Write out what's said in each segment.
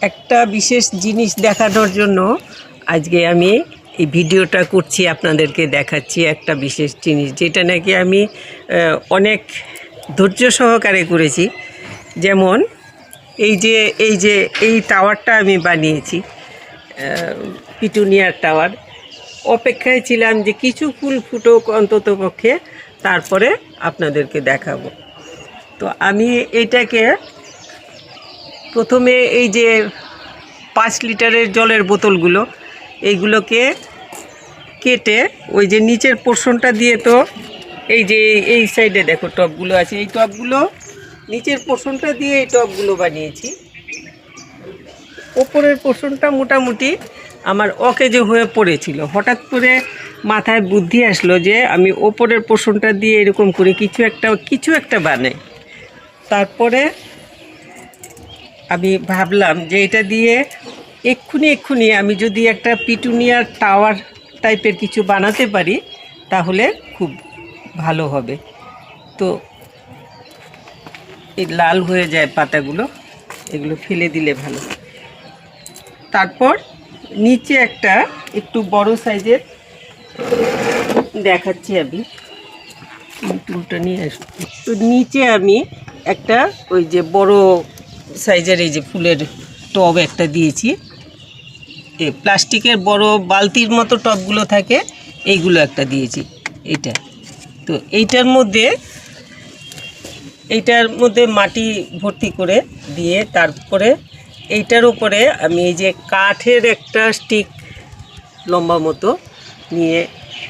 একটা বিশেষ জিনিস দেখানোর জন্য আজকে আমি এই ভিডিওটা করছি, আপনাদেরকে দেখাচ্ছি একটা বিশেষ জিনিস, যেটা নাকি আমি অনেক ধৈর্য সহকারে করেছি। যেমন এই টাওয়ারটা আমি বানিয়েছি, পিটুনিয়ার টাওয়ার। অপেক্ষায় ছিলাম যে কিছু ফুল ফুটুক অন্তত পক্ষে, তারপরে আপনাদেরকে দেখাবো। তো আমি এইটাকে প্রথমে এই যে 5 লিটারের জলের বোতলগুলো, এইগুলোকে কেটে ওই যে নিচের পোর্শনটা দিয়ে, তো এই যে এই সাইডে দেখো টবগুলো আছে, এই টবগুলো নিচের পোর্শনটা দিয়ে এই টবগুলো বানিয়েছি। ওপরের পোর্শনটা মোটামুটি আমার অকেজো হয়ে পড়েছিল। হঠাৎ করে মাথায় বুদ্ধি আসলো যে আমি ওপরের পোর্শনটা দিয়ে এরকম করে কিছু একটা বানাই। তারপরে আমি ভাবলাম যে এটা দিয়ে এক্ষুনি আমি যদি একটা পিটুনিয়ার টাওয়ার টাইপের কিছু বানাতে পারি তাহলে খুব ভালো হবে। তো এই লাল হয়ে যায় পাতাগুলো, এগুলো ফেলে দিলে ভালো। তারপর নিচে একটা একটু বড় সাইজের দেখাচ্ছি, আমি টুলটা নিয়ে আসবো। তো নিচে আমি একটা ওই যে বড় সাইজের এই যে ফুলের টব একটা দিয়েছি, প্লাস্টিকের বড় বালতির মতো টবগুলো থাকে, এইগুলো একটা দিয়েছি এটা। তো এইটার মধ্যে মাটি ভর্তি করে দিয়ে, তারপরে এইটার উপরে আমি এই যে কাঠের একটা স্টিক লম্বা মতো নিয়ে,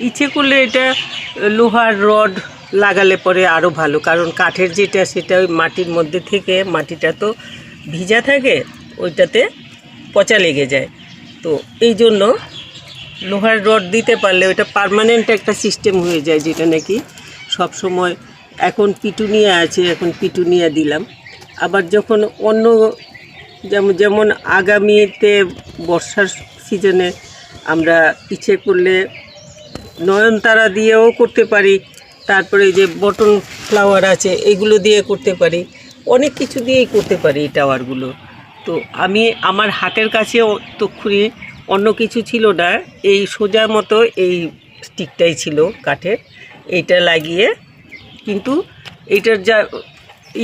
ইচ্ছে করলে এটা লোহার রড লাগালে পরে আরও ভালো, কারণ কাঠের যেটা সেটা ওই মাটির মধ্যে থেকে, মাটিটা তো ভিজা থাকে, ওইটাতে পচা লেগে যায়। তো এই জন্য লোহার রড দিতে পারলে ওইটা পার্মানেন্ট একটা সিস্টেম হয়ে যায়, যেটা নাকি সব সময়। এখন পিটুনিয়া আছে, এখন পিটুনিয়া দিলাম। আবার যখন অন্য যেমন আগামীতে বর্ষার সিজনে আমরা ইচ্ছে করলে নয়নতারা দিয়েও করতে পারি, তারপরে যে বটন ফ্লাওয়ার আছে এগুলো দিয়ে করতে পারি, অনেক কিছু দিয়েই করতে পারি এই টাওয়ারগুলো। তো আমি আমার হাতের কাছে তক্ষুনি অন্য কিছু ছিল না, এই সোজা মতো এই স্টিকটাই ছিল কাঠের, এইটা লাগিয়ে। কিন্তু এইটার যা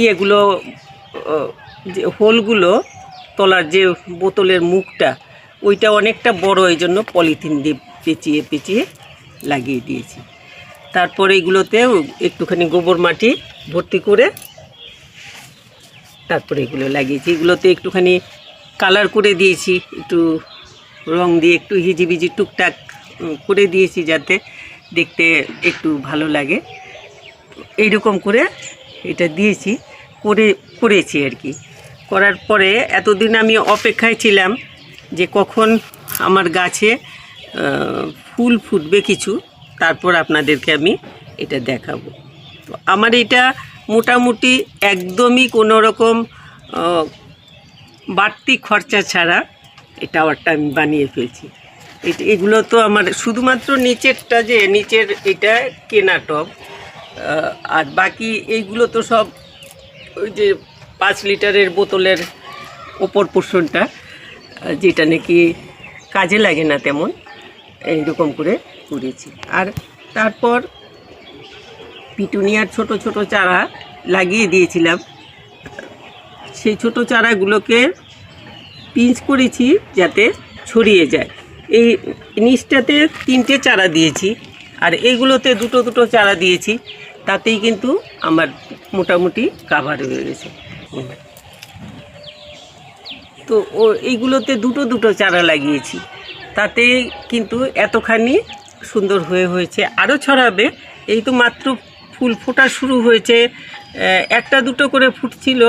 ইয়েগুলো, যে হোলগুলো, তলার যে বোতলের মুখটা, ওইটা অনেকটা বড়, এই জন্য পলিথিন দিয়ে পেঁচিয়ে লাগিয়ে দিয়েছি। তারপরে এগুলোতে একটুখানি গোবর মাটি ভর্তি করে তারপরে এগুলো লাগিয়েছি। এগুলোতে একটুখানি কালার করে দিয়েছি, একটু রং দিয়ে একটু হিজিবিজি টুকটাক করে দিয়েছি, যাতে দেখতে একটু ভালো লাগে। এইরকম করে এটা দিয়েছি, করেছি আর কি। করার পরে এতদিন আমি অপেক্ষায় ছিলাম যে কখন আমার গাছে ফুল ফুটবে কিছু, তারপর আপনাদেরকে আমি এটা দেখাবো। তো আমার এটা মোটামুটি একদমই কোনো রকম বাড়তি খরচা ছাড়া এই টাওয়ারটা আমি বানিয়ে ফেলছি। এগুলো তো আমার শুধুমাত্র নিচের এটা কেনা টব, আর বাকি এইগুলো তো সব ওই যে 5 লিটারের বোতলের ওপর পোর্শনটা, যেটা নাকি কাজে লাগে না তেমন, এইরকম করে করেছি। আর তারপর পিটুনিয়ার ছোট ছোট চারা লাগিয়ে দিয়েছিলাম, সেই ছোট চারাগুলোকে পিঞ্চ করেছি যাতে ছড়িয়ে যায়। এই নিচটাতে 3টে চারা দিয়েছি, আর এইগুলোতে দুটো চারা দিয়েছি, তাতেই কিন্তু আমার মোটামুটি কাভার হয়ে গেছে। তো এইগুলোতে দুটো চারা লাগিয়েছি, তাতে কিন্তু এতখানি সুন্দর হয়েছে। আরও ছড়াবে, এই তো মাত্র ফুল ফোটা শুরু হয়েছে, একটা দুটো করে ফুটছিল।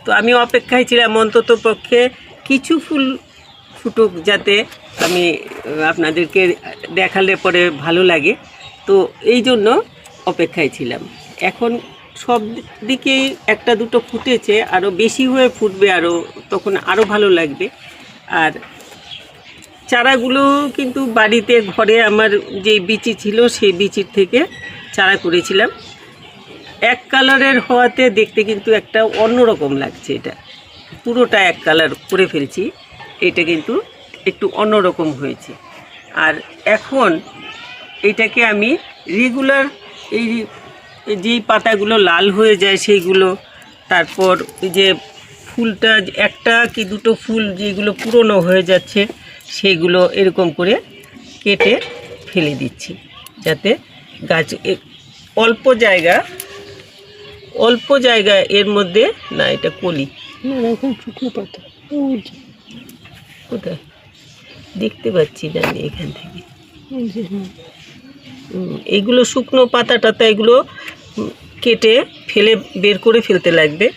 তো আমি অপেক্ষায় ছিলাম অন্তত পক্ষে কিছু ফুল ফুটুক, যাতে আমি আপনাদেরকে দেখালে পরে ভালো লাগে। তো এই জন্য অপেক্ষায় ছিলাম। এখন সব দিকেই একটা দুটো ফুটেছে, আরও বেশি হয়ে ফুটবে, তখন আরও ভালো লাগবে। আর চারাগুলো কিন্তু বাড়িতে ঘরে আমার যে বিচি ছিল, সেই বিচির থেকে চারা করেছিলাম। এক কালারের হওয়াতে দেখতে কিন্তু একটা অন্যরকম লাগছে। এটা পুরোটা এক কালার করে ফেলছি, এটা কিন্তু একটু অন্যরকম হয়েছে। আর এখন এটাকে আমি রেগুলার এই যেই পাতাগুলো লাল হয়ে যায় সেইগুলো, তারপর এই যে ফুলটা একটা কি দুটো ফুল যেগুলো পুরনো হয়ে যাচ্ছে সেইগুলো এরকম করে কেটে ফেলে দিচ্ছি, যাতে গাছ অল্প জায়গা এর মধ্যে না। এটা কলি না, এখন শুকনো পাতা ওই যে, কোথায় দেখতে পাচ্ছি না আমি এখান থেকে। ওই যে, হ্যাঁ। এইগুলো শুকনো পাতা টাতা এগুলো কেটে ফেলে বের করে ফেলতে লাগবে,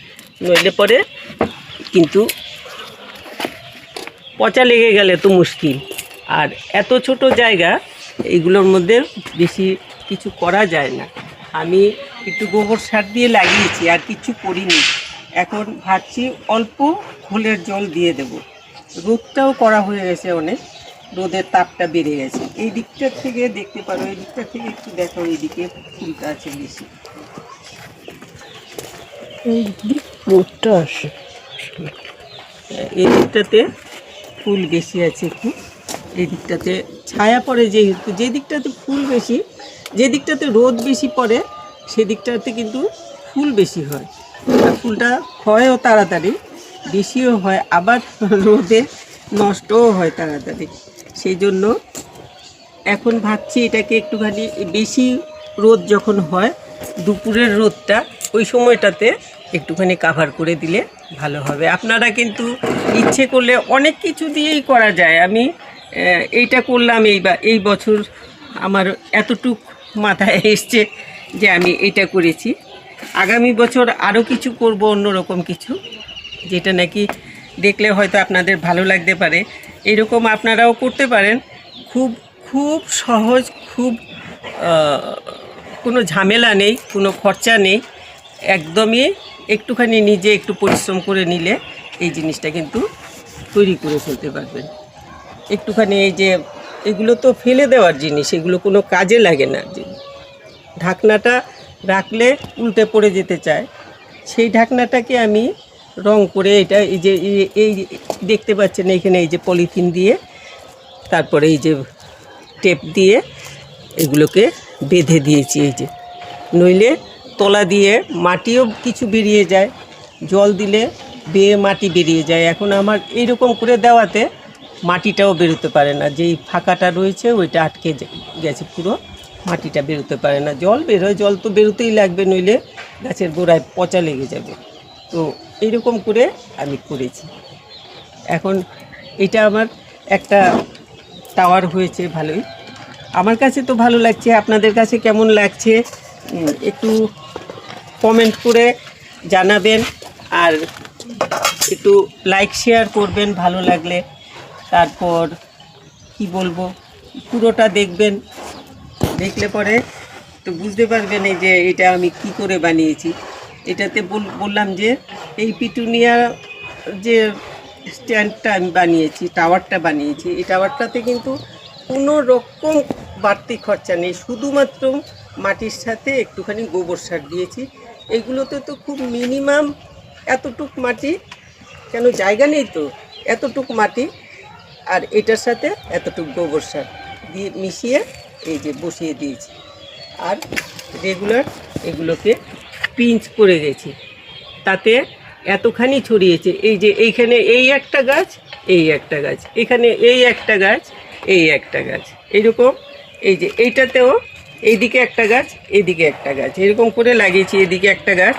নইলে পরে কিন্তু পচা লেগে গেলে তো মুশকিল। আর এত ছোট জায়গা, এইগুলোর মধ্যে বেশি কিছু করা যায় না। আমি একটু গোবর সার দিয়ে লাগিয়েছি, আর কিছু করিনি। এখন ভাবছি অল্প খোলের জল দিয়ে দেব। রোদটাও করা হয়ে গেছে, অনেক রোদের তাপটা বেড়ে গেছে। এই দিকটার থেকে দেখতে পারো, এই দিকটা থেকে একটু দেখো, এইদিকে ফুলটা আছে বেশি। এই দিক রোদটা আসে, এই দিকটাতে ফুল বেশি আছে একটু, এই দিকটাতে ছায়া পড়ে, যেহেতু যে দিকটাতে ফুল বেশি, যে দিকটাতে রোদ বেশি পড়ে সেদিকটাতে কিন্তু ফুল বেশি হয়, আর ফুলটা ক্ষয়ও তাড়াতাড়ি, বেশিও হয়, আবার রোদে নষ্টও হয় তাড়াতাড়ি। সেই জন্য এখন ভাবছি এটাকে একটুখানি বেশি রোদ যখন হয়, দুপুরের রোদটা, ওই সময়টাতে একটুখানি কাভার করে দিলে ভালো হবে। আপনারা কিন্তু ইচ্ছে করলে অনেক কিছু দিয়েই করা যায়। আমি এইটা করলাম, এই বছর আমার এতটুক মাথায় এসছে যে আমি এটা করেছি। আগামী বছর আরও কিছু করব, অন্যরকম কিছু, যেটা নাকি দেখলে হয়তো আপনাদের ভালো লাগতে পারে। এরকম আপনারাও করতে পারেন। খুব খুব সহজ, খুব কোনো ঝামেলা নেই, কোনো খরচা নেই, একদমই একটুখানি নিজে একটু পরিশ্রম করে নিলে এই জিনিসটা কিন্তু তৈরি করে ফেলতে পারবেন। একটুখানি এই যে এগুলো তো ফেলে দেওয়ার জিনিস, এগুলো কোনো কাজে লাগে না। যে ঢাকনাটা রাখলে উল্টে পড়ে যেতে চায়, সেই ঢাকনাটাকে আমি রং করে, এটা এই যে এই দেখতে পাচ্ছেন এইখানে এই যে পলিথিন দিয়ে, তারপরে এই যে টেপ দিয়ে এগুলোকে বেঁধে দিয়েছি। এই যে, নইলে তলা দিয়ে মাটিও কিছু বেরিয়ে যায়, জল দিলে বেয়ে মাটি বেরিয়ে যায়। এখন আমার এইরকম করে দেওয়াতে মাটিটাও বেরোতে পারে না, যেই ফাঁকাটা রয়েছে ওইটা আটকে গেছে, পুরো মাটিটা বেরোতে পারে না। জল বেরোয়, জল তো বেরোতেই লাগবে, নইলে গাছের গোড়ায় পচা লেগে যাবে। তো এইরকম করে আমি করেছি। এখন এটা আমার একটা টাওয়ার হয়েছে ভালোই, আমার কাছে তো ভালো লাগছে। আপনাদের কাছে কেমন লাগছে একটু কমেন্ট করে জানাবেন, আর একটু লাইক শেয়ার করবেন ভালো লাগলে। তারপর কি বলবো, পুরোটা দেখবেন, দেখলে পরে তো বুঝতে পারবেন এই যে এটা আমি কি করে বানিয়েছি। এটাতে বললাম যে এই পিটুনিয়া যে স্ট্যান্ডটা আমি বানিয়েছি, টাওয়ারটা বানিয়েছি, এই টাওয়ারটাতে কিন্তু কোনো রকম বাড়তি খরচা নেই, শুধুমাত্র মাটির সাথে একটুখানি গোবর সার দিয়েছি। এগুলোতে তো খুব মিনিমাম এতটুক মাটি, কেন জায়গা নেই তো, এতটুক মাটি আর এটার সাথে এতটুক গোবর সার দিয়ে মিশিয়ে এই যে বসিয়ে দিয়েছি। আর রেগুলার এগুলোকে পিঞ্চ করে গেছি, তাতে এতখানি ছড়িয়েছে। এই যে এইখানে এই একটা গাছ, এই একটা গাছ, এখানে এই একটা গাছ, এই একটা গাছ, এইরকম। এই যে এইটাতেও এইদিকে একটা গাছ, এইদিকে একটা গাছ, এরকম করে লাগিয়েছি। এদিকে একটা গাছ,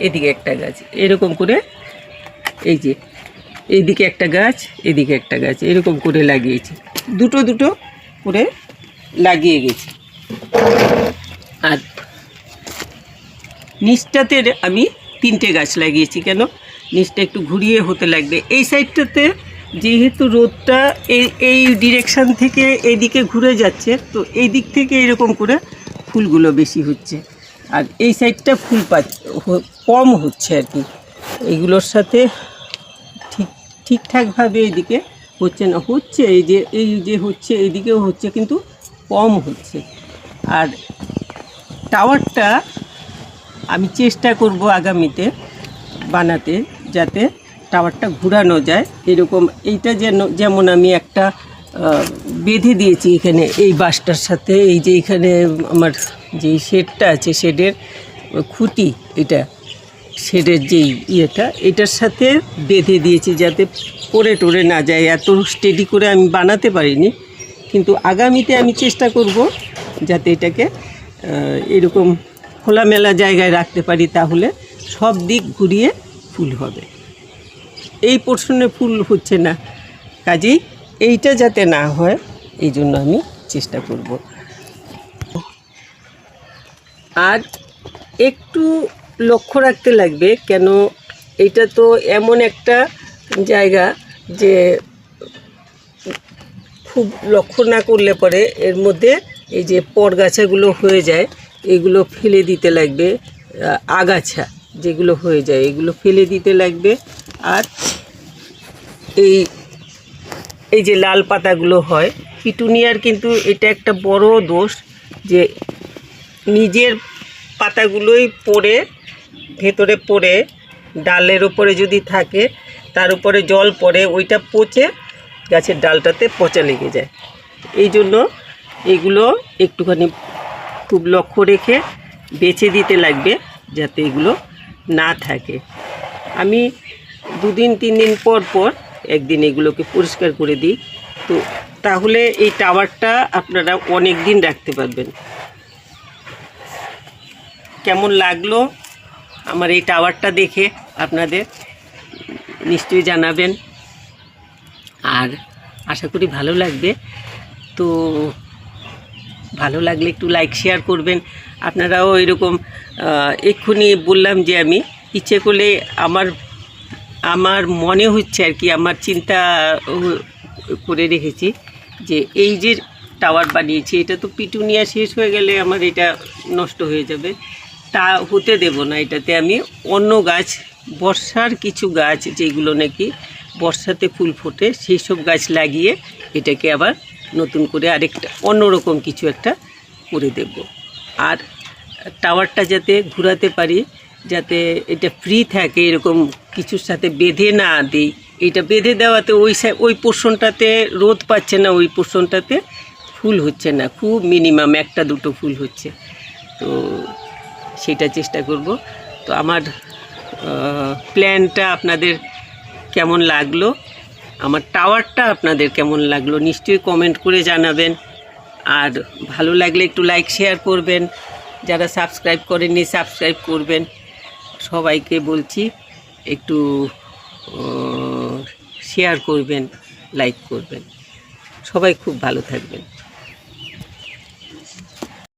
এদিকে একটা গাছ, এরকম করে এই যে এইদিকে একটা গাছ, এদিকে একটা গাছ, এরকম করে লাগিয়েছি। দুটো দুটো করে লাগিয়ে গেছি। আর নিচটাতে আমি 3টে গাছ লাগিয়েছি, কেন নিচটা একটু ঘুরিয়ে হতে লাগবে। এই সাইডটাতে যেহেতু রোদটা এই ডিরেকশান থেকে এইদিকে ঘুরে যাচ্ছে, তো এই দিক থেকে এরকম করে ফুলগুলো বেশি হচ্ছে, আর এই সাইডটা ফুল কম হচ্ছে আর কি। এইগুলোর সাথে ঠিকঠাকভাবে এইদিকে হচ্ছে না, হচ্ছে এই যে হচ্ছে, এইদিকেও হচ্ছে, কিন্তু কম হচ্ছে। আর টাওয়ারটা আমি চেষ্টা করব আগামীতে বানাতে, যাতে টাওয়ারটা ঘোরানো যায় এরকম। এইটা যেমন আমি একটা বেঁধে দিয়েছি এখানে এই বাঁশটার সাথে, এই যে এখানে আমার যেই শেডটা আছে শেডের খুঁটি, এটা শেডের যেই এটার সাথে বেঁধে দিয়েছি যাতে পড়ে টরে না যায়। এত স্টেডি করে আমি বানাতে পারিনি, কিন্তু আগামীতে আমি চেষ্টা করব যাতে এটাকে এরকম খোলামেলা জায়গায় রাখতে পারি, তাহলে সব দিক ঘুরিয়ে ফুল হবে। এই পোর্শনে ফুল হচ্ছে না, কাজেই এইটা যাতে না হয় এই জন্য আমি চেষ্টা করব। আর একটু লক্ষ্য রাখতে লাগবে, কেন এটা তো এমন একটা জায়গা যে খুব লক্ষ্য না করলে পরে এর মধ্যে এই যে পরগাছাগুলো হয়ে যায়, এগুলো ফেলে দিতে লাগবে। আগাছা যেগুলো হয়ে যায় এগুলো ফেলে দিতে লাগবে। আর এই যে লাল পাতাগুলো হয় পিটুনিয়ার, কিন্তু এটা একটা বড় দোষ যে নিজের পাতাগুলোই পড়ে ভেতরে পড়ে ডালের ওপরে যদি থাকে, তার উপরে জল পড়ে, ওইটা পচে গাছের ডালটাতে পচা লেগে যায়। এই জন্য এগুলো একটুখানি খুব লক্ষ্য রেখে বেছে দিতে লাগবে যাতে এগুলো না থাকে। আমি 2 দিন 3 দিন পর পর একদিন এগুলোকে পরিষ্কার করে দিই, তো তাহলে এই টাওয়ারটা আপনারা অনেক দিন রাখতে পারবেন। কেমন লাগলো আমার এই টাওয়ারটা দেখে আপনাদের নিশ্চয়ই জানাবেন, আর আশা করি ভালো লাগবে। তো ভালো লাগলে একটু লাইক শেয়ার করবেন। আপনারাও এরকম এক্ষুনি বললাম যে আমি ইচ্ছে করলে আমার মনে হচ্ছে আর কি, আমার চিন্তা করে রেখেছি যে এই যে টাওয়ার বানিয়েছি এটা তো পিটুনিয়া শেষ হয়ে গেলে আমার এটা নষ্ট হয়ে যাবে, তা হতে দেব না। এটাতে আমি অন্য গাছ, বর্ষার কিছু গাছ যেগুলো নাকি বর্ষাতে ফুল ফোটে, সেই সব গাছ লাগিয়ে এটাকে আবার নতুন করে আরেকটা অন্যরকম কিছু একটা করে দেব। আর টাওয়ারটা যাতে ঘোরাতে পারি, যাতে এটা ফ্রি থাকে, এরকম কিছুর সাথে বেঁধে না দিই। এটা বেঁধে দেওয়াতে ওই পোর্শনটাতে রোদ পাচ্ছে না, ওই পোর্শনটাতে ফুল হচ্ছে না, খুব মিনিমাম 1-2 ফুল হচ্ছে। তো সেটা চেষ্টা করব। তো আমার প্ল্যানটা আপনাদের কেমন লাগলো, আমার টাওয়ারটা আপনাদের কেমন লাগলো নিশ্চয়ই কমেন্ট করে জানাবেন। আর ভালো লাগলে একটু লাইক শেয়ার করবেন, যারা সাবস্ক্রাইব করেননি সাবস্ক্রাইব করবেন। সবাইকে বলছি একটু শেয়ার করবেন, লাইক করবেন। সবাই খুব ভালো থাকবেন।